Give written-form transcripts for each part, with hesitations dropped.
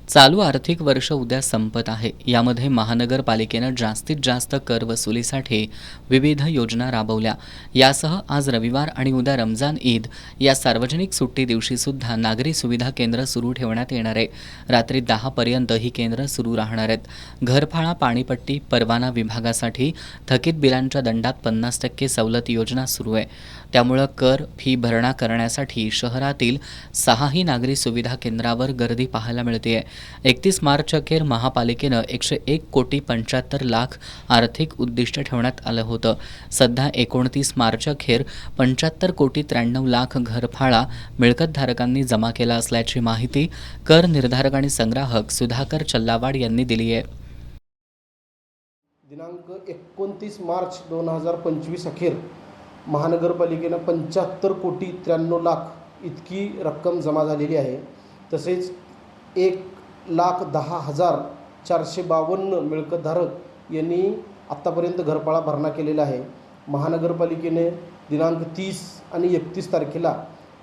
चालू आर्थिक वर्ष उद्या संपत आहे. यामध्ये महानगरपालिकेनं जास्तीत जास्त कर वसुलीसाठी विविध योजना राबवल्या. यासह आज रविवार आणि उद्या रमजान ईद या सार्वजनिक सुट्टी दिवशी सुद्धा नागरी सुविधा केंद्र सुरू ठेवण्यात येणार आहे. रात्री 10 पर्यंत ही केंद्र सुरू राहणार आहेत. घरफाळा, पाणीपट्टी, परवाना विभागासाठी थकीत बिलांच्या दंडात 50% सवलत योजना सुरू आहे. त्यामुळं कर फी भरणा करण्यासाठी शहरातील 6ही नागरी सुविधा केंद्रावर गर्दी पाहायला मिळते. 31 मार्च अखेर महापालिकेनं 101,75,00,000 आर्थिक उद्दिष्ट ठेवण्यात आलं होतं. सध्या 29 मार्च अखेर 75,93,00,000 घरफाळा मिळकतधारकांनी जमा केला असल्याची माहिती कर निर्धारक आणि संग्राहक सुधाकर चल्लावाड यांनी दिली आहे. दिनांक 29 मार्च 2025 अखेर महानगरपालिकेनं 75,93,00,000 इतकी रक्कम जमा झालेली आहे. तसेच 1,10,452 मिळकतधारक यांनी आत्तापर्यंत घरफाळा भरणा केलेला आहे. महानगरपालिकेने दिनांक 30 आणि 31 तारखेला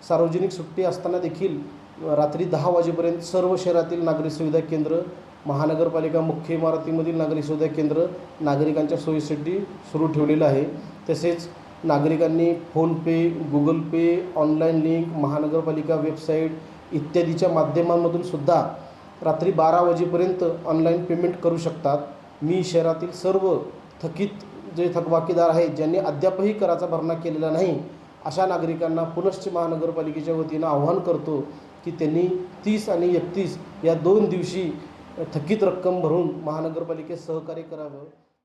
सार्वजनिक सुट्टी असताना देखील रात्री 10 वाजेपर्यंत सर्व शहरातील नागरी सुविधा केंद्र, महानगरपालिका मुख्य इमारतीमधील नागरी सुविधा केंद्र नागरिकांच्या सोयीसाठी सुरू ठेवलेलं आहे. तसेच नागरिकांनी फोनपे, गुगल पे, ऑनलाईन लिंक, महानगरपालिका वेबसाईट इत्यादीच्या माध्यमांमधून सुद्धा रात्री 12 वाजेपर्यंत ऑनलाईन पेमेंट करू शकतात. मी शहरातील सर्व थकीत जे थकबाकीदार आहेत, ज्यांनी अद्यापही कराचा भरणा केलेला नाही, अशा नागरिकांना पुनश्च महानगरपालिकेच्या वतीनं आवाहन करतो की त्यांनी 30 आणि 31 या 2 दिवशी थकीत रक्कम भरून महानगरपालिकेत सहकार्य करावं.